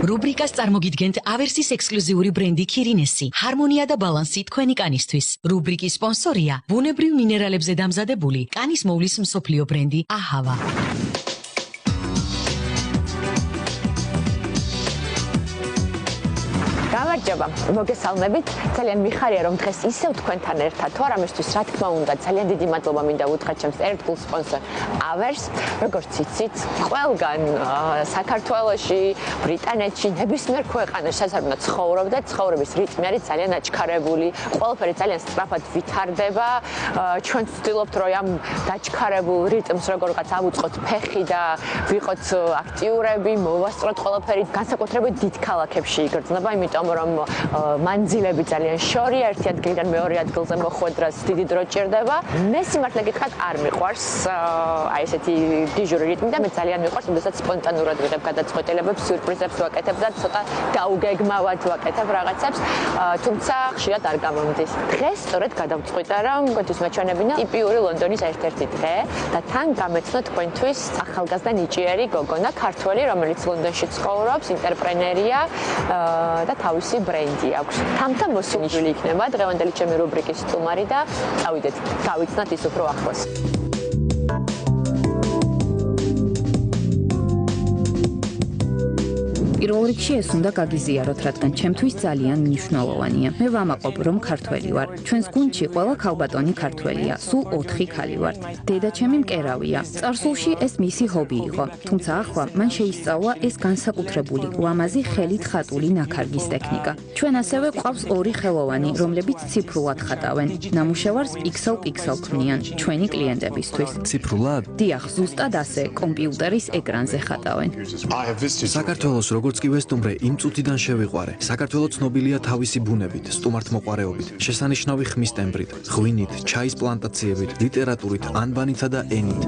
რუბრიკას წარმოგიდგენთ ავერსის ექსკლუზიური ბრენდი ქირინესი. ჰარმონია და ბალანსი თქვენი კანისთვის. რუბრიკის სპონსორია ბუნებრივ მინერალებზე დამზადებული კანის მოვლის მსოფლიო ბრენდი აჰავა. გამარჯობა, მოგესალმებით. ძალიან მიხარია რომ დღეს ისევ თქვენთან ერთად ვარ, ამისთვის რა თქმა უნდა ძალიან დიდი მადლობა მინდა უთხრა ჩემს ერთგულ სპონსორ ავერს. როგორც იცით, ყველგან საქართველოში, ბრიტანეთში, ნებისმიერ ქვეყანაში საზარბნა ცხოვრობ და ცხოვრების რიტმი არის ძალიან აჩქარებული. ყველაფერი ძალიან სწრაფად ვითარდება. ჩვენ ვცდილობთ რომ ამ დაჩქარებულ რიტმს როგორღაც ავუწყოთ ფეხი და ვიყოთ აქტიურები, მოვასწროთ ყველაფერი. განსაკუთრებით დიდ ქალაქებში იგრძნობა, იმიტომ რომ მანძილები ძალიან შორია, ერთი ადგილიდან მეორე ადგილზე მოხვედრას დიდი დრო ჭირდება. მე სიმართლე გითხრათ არ მიყვარს აი ესეთი დიჟური რიტმი და მე ძალიან მიყვარს, როდესაც სპონტანურად ვიღებ გადაწყვეტილებებს, სიურპრიზებს ვაკეთებ და ცოტა დაუგეგმავად ვაკეთებ რაღაცებს, თუმცა ხშირად არ გამომდის. დღეს სწორედ გადავწყვიტე რომ თქვენთვის მეჩვენებინა ტიპიური ლონდონის ერთ-ერთი დღე და თან გამეცნო თქვენთვის ახალგაზრდა ნიჭიერი გოგონა ქართველი, რომელიც ლონდონში ცხოვრობს, ინტერპრენერია და თავისი ბრენდი აქვს. თამთა მოსულშვილი იქნება დღევანდელი ჩემი რუბრიკის სტუმარი და წავიდეთ, გავიცნოთ ის უფრო ახლოს. პირველ რიგში ეს უნდა გაგიზიაროთ, რადგან ჩემთვის ძალიან მნიშვნელოვანია. მე ვამაყობ, რომ ქართველი ვარ. ჩვენს გუნდში ყველა ქალბატონი ქართველია. სულ 4 ქალი ვართ. დედაჩემი მკერავია. წარსულში ეს მისი ჰობი იყო, თუმცა ახლა მან შეისწავლა ეს განსაკუთრებული, ლამაზი ხელით ხატული ნაქარგის ტექნიკა. ჩვენ ასევე გვყავს 2 ხელოვანი, რომლებიც ციფრულად ხატავენ. ნამუშევარს პიქსელ ქმნიან ჩვენი კლიენტებისთვის. ციფრულად? დიახ, ზუსტად ასე, კომპიუტერის ეკრანზე ხატავენ. საქართველოს როგორც კი ვესტუმრე, იმ წუთიდან შევიყვარე. საქართველოს ცნობილია თავისი ბუნებით, სტუმართმოყვარეობით, შესანიშნავი ხმის ტემბრით, ღვინით, ჩაის პლანტაციებით, ლიტერატურით, ანბანითა და ენით.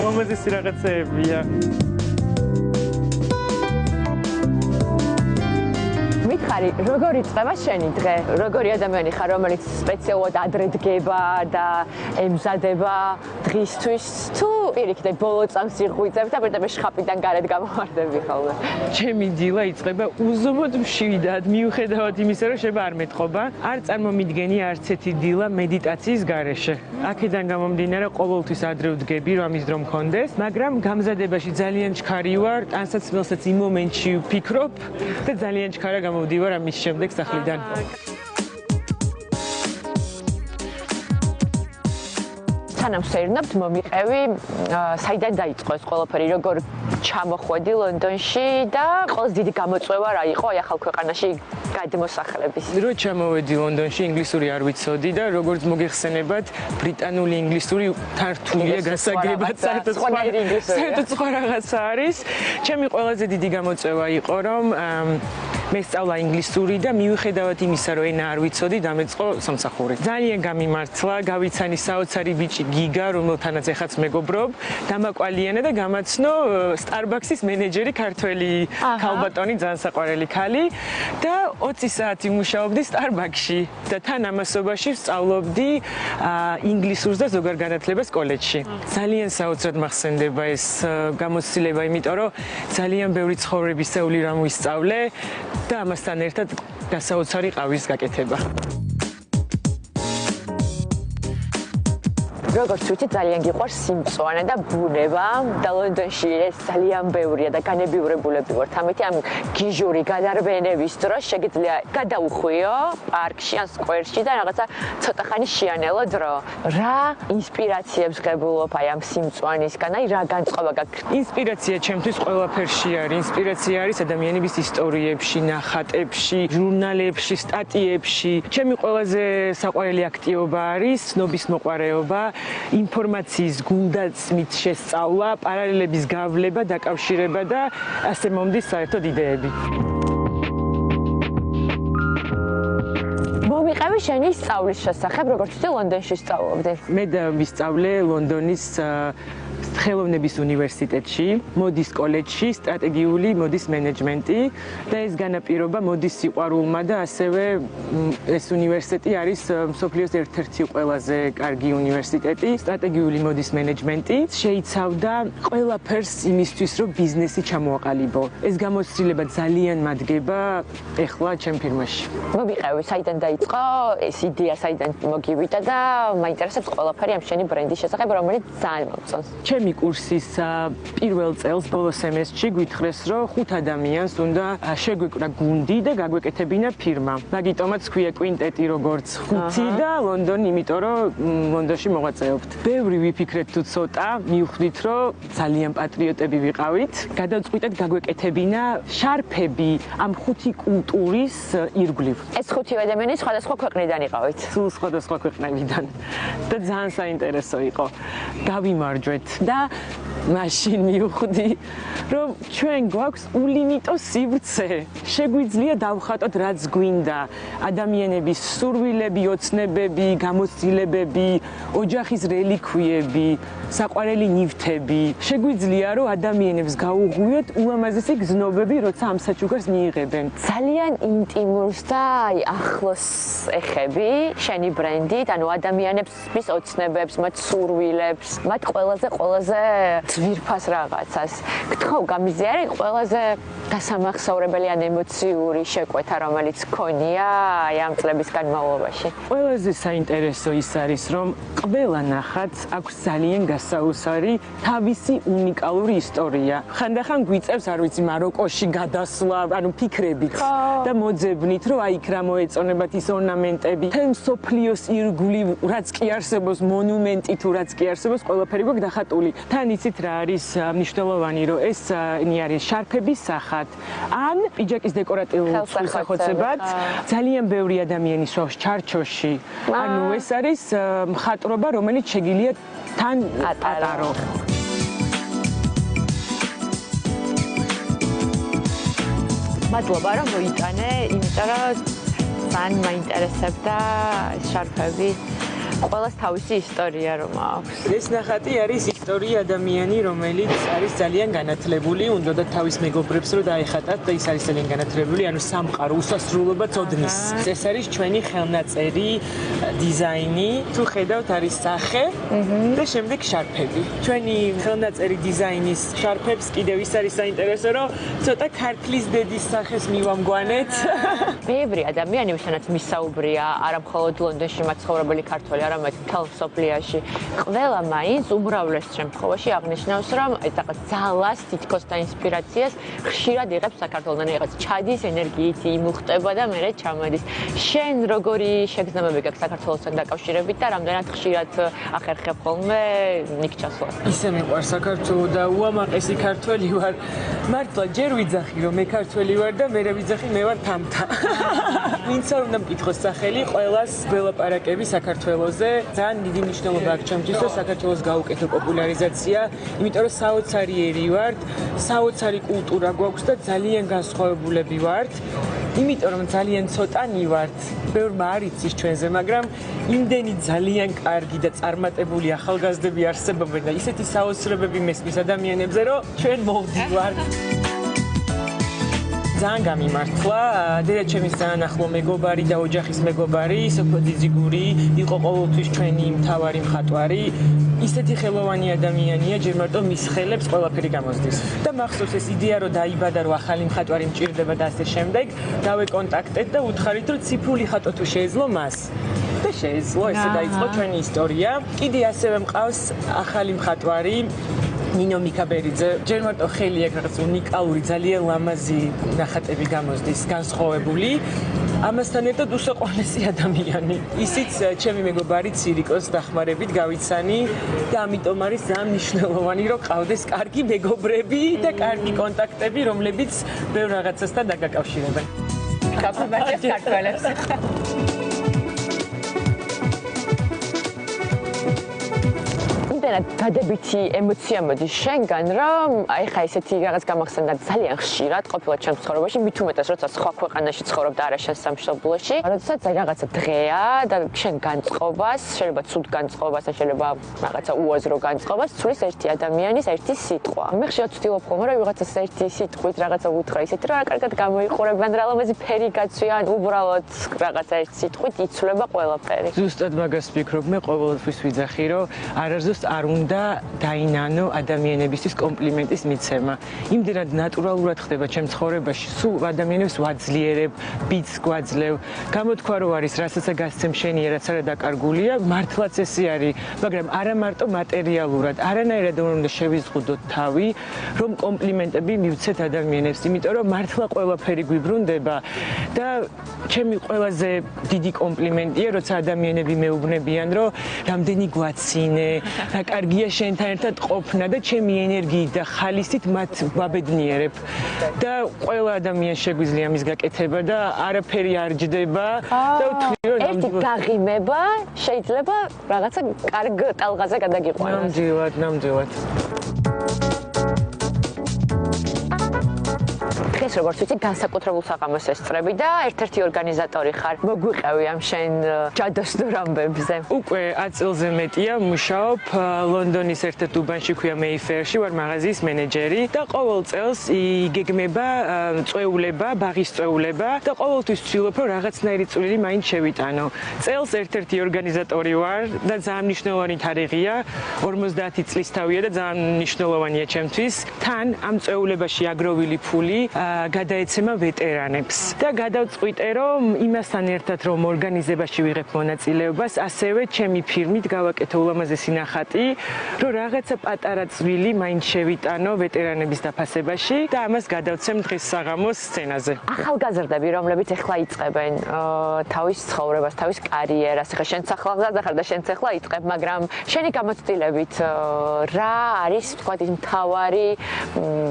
რომაზის რაღაცეებია. მითხარი, როგორ იწყება შენი დღე? როგორი ადამიანი ხარ, რომელიც სპეციალურად ადრე დგება და ემზადება დღისთვის? თუ პირიქით ბოლო წამს იღვიძებ და მეტყვი შხაპიდან გარეთ გამოვარდები ხოლმე? ჩემი დილა იწყება უზომოდ მშვიდად, მიუხედავად იმისა, რომ შეიძლება არ მეტყობა. არ წარმომიდგენი არც ერთი დილა მედიტაციის გარეშე. აქედან გამომდინარე, ყოველთვის ადრე ვდგები, რომ ამის დრო მქონდეს, მაგრამ გამზადებაში ძალიან ჩქარი ვარ, ტანსაცმელსაც იმ მომენტში ვფიქრობ და ძალიან ჩქარა გამოვდივარ ამის შემდეგ სახლიდან. სანამ ვსეირნობთ, მომიყევი, საიდან დაიწყო ეს ყველაფერი, როგორ ჩამოხვედი ლონდონში და ყველაზე დიდი გამოწვევა რა იყო აი ახალ ქვეყანაში გადმოსახლების? რო ჩამოვედი ლონდონში, ინგლისური არ ვიცოდი და როგორც მოგეხსენებათ, ბრიტანული ინგლისური თართულია გასაგებად, საერთოდ სხვა რაღაცა არის. ჩემი ყველაზე დიდი გამოწვევა იყო, რომ მე სწავლა ინგლისური და მიუხედავად იმისა, რომ ენა არ ვიცოდი, დამეწყო სამსახური. ძალიან გამიმართლა, გავიცანი საოცარი ბიჭი გიგა, რომელთანაც ეხაც მეგობრობ, დამაკვალიანე და გამაცნო Starbucks-ის მენეჯერი ქართველი ქალბატონი, ძალიან საყვარელი ქალი და 20 საათი მუშაობდი Starbucks-ში და თან ამასობაში ვსწავლობდი ინგლისურს და ზოგადგანათლებას კოლეჯში. ძალიან საოცრად მახსენდება ეს გამოცდილება, იმიტომ რომ ძალიან ბევრი ცხოვრებისეული რამ ვისწავლე და ამასთან ერთად გასაოცარი ყავის გაკეთება. როგორც ვთქვი, ძალიან გიყვარს სიმწვანე და ბუნება და ლონდონში ეს ძალიან ბევრია და განებიურებულები ვართ. ამიტომ ამ გიჟური გადარბენების დროს შეგიძლია გადაუხვიო პარკში ან სკვერში და რაღაცა ცოტა ხანი შეანელო დრო. რა ინსპირაციებს ღებულობ აი ამ სიმწვანისგან? აი რა განწყობა გაქვს? ინსპირაცია ჩემთვის ყველაფერში არის. ინსპირაცია არის ადამიანების ისტორიებში, ნახატებში, ჟურნალებში, სტატიებში. ჩემი ყველაზე საყვარელი აქტივობა არის ცნობის მოყვარეობა. ინფორმაციის გულდასმით შესწავლა, პარალელების გავლება, დაკავშირება და ასე მომდის საერთოდ იდეები. მომიყევი შენი სწავლის შესახებ, როგორც ვთქვი, ლონდონში სწავლობდი. მე ვისწავლე ლონდონის ხელოვნების უნივერსიტეტში, მოდის კოლეჯში, სტრატეგიული მოდის მენეჯმენტი და ეს განაპირობა მოდის სიყვარულმა და ასევე ეს უნივერსიტეტი არის მსოფლიოს ერთ-ერთი ყველაზე კარგი უნივერსიტეტი, სტრატეგიული მოდის მენეჯმენტი შეიცავდა ყველაფერს იმისთვის, რომ ბიზნესი ჩამოაყალიბო. ეს გამოცდილება ძალიან მადგება ეხლა ჩემ ფირმაში. მომიყევი, საიდან დაიწყო ეს იდეა, საიდან მოგივიდა და მაინტერესებს ყველაფერი ამ შენი ბრენდის შესახებ, რომელიც ძალიან მომწონს. ჩემი კურსის პირველ წელს, ბოლო სემესტრში გვითხრეს, რომ 5 ადამიანს უნდა შეგვეკრა გუნდი და გაგვეკეთებინა ფირმა. მაგიტომაც ქვია კვინტეტი როგორც 5 და ლონდონი, იმიტომ რომ ლონდონში მოღვაწეობთ. ბევრი ვიფიქრეთ თუ ცოტა, მივხვდით, რომ ძალიან პატრიოტები ვიყავით. გადავწყვიტეთ გაგვეკეთებინა შარფები ამ 5 კულტურის ირგვლივ. ეს 5 ადამიანი სხვადასხვა ქვეყნიდან იყავით. სულ სხვადასხვა ქვეყნებიდან და ძალიან საინტერესო იყო. გავიმარჯვეთ და მაშინ მივხვდი, რომ ჩვენ გვაქვს ულიმიტო სივრცე. შეგვიძლია დავხატოთ რაც გვინდა. ადამიანების სურვილები, ოცნებები, გამოცდილებები, ოჯახის რელიქვიები, საყვარელი ნივთები. შეგვიძლია რომ ადამიანებს გაუღვიოთ ულამაზესი გზნობები, როცა ამ საჩუქარს მიიღებენ. ძალიან ინტიმურს და ახლოს ეხები შენი ბრენდით, ანუ ადამიანებს მის ოცნებებს, მათ სურვილებს, მათ ყველაზე ძვირფას რაღაცას. გთხოვ, გამიზიარე ყველაზე გასამახსოვრებელი ან ემოციური შეკვეთა, რომელიც გქონია აი ამ წლების განმავლობაში. ყველაზე საინტერესო ის არის, რომ ყველა ნახატს აქვს ძალიან გასაოცარი თავისი უნიკალური ისტორია. ხანდახან გვიწევს, არ ვიცი, მაროკოში გადასვლა, ანუ ფიქრებით და მოძებნით, რომ აი იქ რა მოეწონებათ ის ორნამენტები. თემ სოფლიოს ირგვლივ რაც კი არსებობს, მონუმენტი თუ რაც კი არსებობს, ყველაფერი გვაქვს დახატული. თან იცით რა არის მნიშვნელოვანი, რომ ეს არის შარფების სახათ, ან პიჯაკის დეკორატიულ სახელწოდებად. ძალიან ბევრი ადამიანი სვავს ჩარჩოში. ანუ ეს არის მხატვრობა, რომელიც შეგიძლია თან ატარო. მადლობა რომ მოიტანე, იმიტომ რომ ძალიან მაინტერესებდა ეს შარფები. ყველას თავისი ისტორია რომ აქვს. ეს ნახატი არის ისტორია ადამიანი, რომელიც არის ძალიან განათლებული, უნდა თავის მეგობრებს რომ დაეხატათ და ის არის ძალიან განათლებული, ანუ სამყარო უსასრულობა წოდნის. ეს არის ჩვენი ხელნაწერი დიზაინი, თუ ხედავთ არის სახე და შემდეგ შარფები. ჩვენი ხელნაწერი დიზაინის შარფებს კიდევ ის არის საინტერესო, რომ ცოტა ქართლის დედის სახეს მივამგვანეთ. ბევრი ადამიანი, ვისაც მისაუბრია, არა მხოლოდ ლონდონში მაცხოვრებელი ქართველი, არამედ მთელ სოფლიაში, ყველა მაინც უმრავლეს შემთხვევაში აღნიშნავს, რომ ეს რაღაც ძალას, თითქოს და ინსპირაციას ხშირად იღებს საქართველოდან, რაღაც ჩადის ენერგიით იმუხტება და მერე ჩამოდის. შენ როგორი შეგრძნებები გაქვს საქართველოსთან დაკავშირებით და რამდენად ხშირად ახერხებ ხოლმე იქ ჩასვლას? ისე მიყვარს საქართველო და უამაყესი ქართველი ვარ. მართლა ჯერ ვიძახი რომ მე ქართველი ვარ და მე ვიძახი მე ვარ თამთა. ვინც არ უნდა მკითხოს სახელი, ყველას ველაპარაკები საქართველოზე. ძალიან დიდი მნიშვნელობა აქვს ჩემთვის, რომ საქართველოს გაუკეთო პოპულარიზაცია, იმიტომ რომ საოცარიერი ვართ, საოცარი კულტურა გვაქვს და ძალიან განსხვავებულები ვართ. იმიტომ რომ ძალიან ცოტანი ვართ, ბევრმა არ იცის ჩვენზე, მაგრამ იმდენი ძალიან კარგი და წარმატებული ახალგაზრდები არსებობენ და ისეთი საოცრებები მესმის ადამიანებზე, რომ ჩვენ მოვდივართ. ძალიან გამიმართლა, დედაჩემის ძალიან ახლო მეგობარი და ოჯახის მეგობარი, სოფო ძიძიგური იყო ყოველთვის ჩვენი მთავარი მხატვარი. ისეთი ხელოვანი ადამიანია, ჯერ მარტო მის ხელებს ყველაფერი გამოსდის. და მახსოვს ეს იდეა, რომ დაიბადა, რომ ახალი მხატვარი მჭირდება და ასე შემდეგ, დავეკონტაქტეთ და უთხარით, რომ ციფრული ხატო თუ შეეძლო მას. და შეეძლო, ესე დაიწყო ჩვენი ისტორია. კიდე ასევე მყავს ახალი მხატვარი ნინო მიკაბერიძე, ჯერ მარტო ხელი აქვს რაღაც უნიკალური, ძალიან ლამაზი ნახატები გამოსდის, განსხვავებული. ამასთან ერთად უსაყვარლესი ადამიანი. ისიც ჩემი მეგობარი ცირიკოს დახმარებით გავიცანი და ამიტომ არის ძალიან მნიშვნელოვანი, რომ ყავდეს კარგი მეგობრები და კარგი კონტაქტები, რომლებიც ბევრ რაღაცასთან დაგაკავშირებენ. გაფრთხილებს ქართველებს. Ძალიან დადებითი ემოცია მოდის შენგან, რომ აი ხა ესეთი რაღაც გამახსენდა ძალიან ხშირად ყოფილა ჩემს ცხოვრებაში, მით უმეტეს როცა სხვა ქვეყანაში ცხოვრობ და არა შენ სამშობლოში. როდესაც აი რაღაცა დღეა და შენ განწყობას, შეიძლება ცუდ განწყობას, ან შეიძლება რაღაცა უაზრო განწყობას ცulis ერთი ადამიანის ერთი სიტყვა. მე ხშირად ვცდილობ ხოლმე რომ ვიღაცას ერთი სიტყვით რაღაცა უთხრა ისეთი რომ კარგად გამოიყურებიან, რა ლამაზი ფერი გაცვიან, უბრალოდ რაღაცა ერთი სიტყვით იცვლება ყველაფერი. ზუსტად მაგას ვფიქრობ, მე ყოველთვის ვიძახი, რომ არასდროს არ უნდა დაინანო ადამიანებისთვის კომპლიმენტის მიცემა. იმდენად ნატურალურად ხდება ჩემ ცხოვრებაში, სულ ადამიანებს ვაძლიერებ, ბიძს გვაძლევ. გამოთქვა რომ არის, რასაც გასცემ შენია, რაც არა დაკარგულია, მართლაც ესე არის, მაგრამ არა მარტო მატერიალურად, არანაირად არ უნდა შევიზღუდოთ თავი, რომ კომპლიმენტები მივცეთ ადამიანებს, იმიტომ რომ მართლა ყველაფერი გვიბრუნდება და ჩემი ყველაზე დიდი კომპლიმენტია, როცა ადამიანები მეუბნებიან, რომ რამდენი გვაცინე, რა კარგია შენთან ერთად ყოფნა და ჩემი ენერგიით და ხალისით მათ ვაბედნიერებ. და ყველა ადამიანს შეგვიძლია მის გაკეთება და არაფერი არ ჯდება და ვთვლი რომ ერთი გაღიმება შეიძლება რაღაცა კარგ ტალღაზე გადაგიყვანოს. ნამდვილად. დღეს როგორც ვიცი, განსაკუთრებულ საღამოს ესწრები და ერთ-ერთი ორგანიზატორი ხარ. მოგვიყევი ამ შენ ჯადოსნურ ამბებზე. უკვე 10 წელზე მეტია მუშაობ ლონდონის ერთ-ერთ უბანში, ქვია მეიფერში, ვარ მაღაზიის მენეჯერი და ყოველ წელს იგეგმება წვეულება, ბაღის წვეულება და ყოველთვის ვცდილობ, რომ რაღაცნაირი წვლილი მაინც შევიტანო. წელს ერთ-ერთი ორგანიზატორი ვარ და ძალიან მნიშვნელოვანი თარიღია, 50 წლის თავია და ძალიან მნიშვნელოვანია ჩემთვის. თან ამ წვეულებაში აგროვილი ფული გადაეცემა ვეტერანებს და გადავწყვიტე რომ იმასთან ერთად რომ ორგანიზებაში ვიღებ მონაწილეობას, ასევე ჩემი ფირმით გავაკეთე ულამაზესი ნახატი, რომ რაღაცა პატარა წვლილი მაინც შევიტანო ვეტერანების დაფასებაში და ამას გადავცემ დღეს საღამოს სცენაზე. ახალგაზრდები, რომლებიც ეხლა იწყებენ თავის ცხოვრებას, თავის კარიერას, ეხლა შენც ახალგაზრდა ხარ და შენც ეხლა იწყებ, მაგრამ შენი გამოცდილებით რა არის, თქვა ის მთავარი,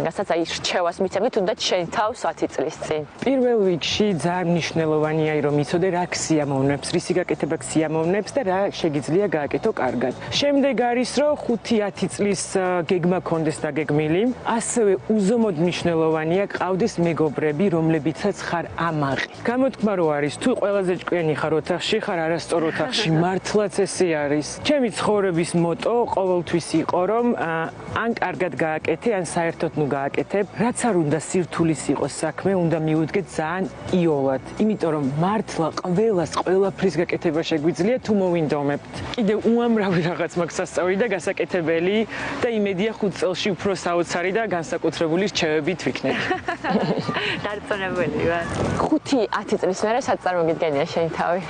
რასაც აი რჩევას მიცემდი, თუნდაც შენ თავს 10 წლის წინ. პირველ რიგში ძალიან მნიშვნელოვანია რომ იცოდე რა ქსიამოვნებს, რისი გაკეთება ქსიამოვნებს და რა შეგიძლია გააკეთო კარგად. შემდეგ არის რომ 5-10 წლის გეგმა კონდეს დაგეგმილი, ასევე უზომოდ მნიშვნელოვანია ყავდეს მეგობრები, რომლებიცაც ხარ ამაყი. გამოთქმა რომ არის თუ ყველაზე ჭკვიანი ხარ ოთახში, ხარ არასწორ ოთახში, მართლაც ესე არის. ჩემი ცხოვრების მოტო ყოველთვის იყო რომ ან კარგად გააკეთე, ან საერთოდ ნუ გააკეთებ, რაც არ უნდა სირთულის იყოს საქმე, უნდა მიუდგეთ ძალიან იოლად, იმიტომ რომ მართლა ყველას ყველაფრის გაკეთება შეგვიძლია თუ მოვინდომებთ. კიდევ უამრავი რაღაც მაქვს სასწაული და გასაკეთებელი და იმედია 5 წელში უფრო საოცარი და განსაკუთრებული რჩევებით ვიქნებ. დარწმუნებული ვარ. 5-10 წლის მერე სად წარმოგიდგენია შენი თავი?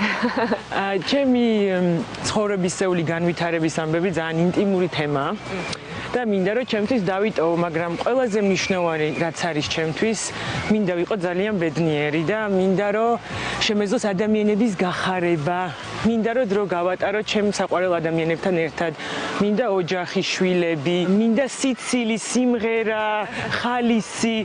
ჩემი ცხოვრებისეული განვითარების ამბები ძალიან ინტიმური თემაა. და მინდა რომ ჩემთვის დავიტოვო, მაგრამ ყველაზე მნიშვნელოვანი რაც არის ჩემთვის, მინდა ვიყო ძალიან ბედნიერი და მინდა რომ შემეძლოს ადამიანების გახარება, მინდა რომ დრო გავატარო ჩემ საყვარელ ადამიანებთან ერთად, მინდა ოჯახი, შვილები, მინდა სიცილი, სიმღერა, ხალისი,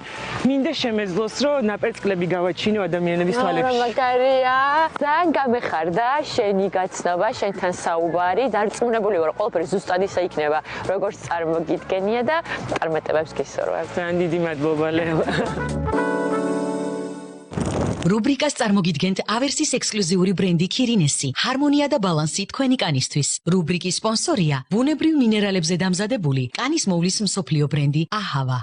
მინდა შემეძლოს რომ ნაპერწკლები გავაჩინო ადამიანების თვალებში. მაგარია. ძალიან გამეხარდა შენი გაცნობა, შენთან საუბარი, დარწმუნებული ვარ, ყველაფერი ზუსტად ისე იქნება, როგორც წარმოგიდგენია და წარმატებებს გისურვებ. ძალიან დიდი მადლობა, ლელა. რუბრიკას წარმოგიდგენთ ავერსის ექსკლუზიური ბრენდი ქირინესი. ჰარმონია და ბალანსი თქვენი კანისთვის. რუბრიკის სპონსორია ბუნებრივ მინერალებზე დამზადებული კანის მოვლის მსოფლიო ბრენდი აჰავა.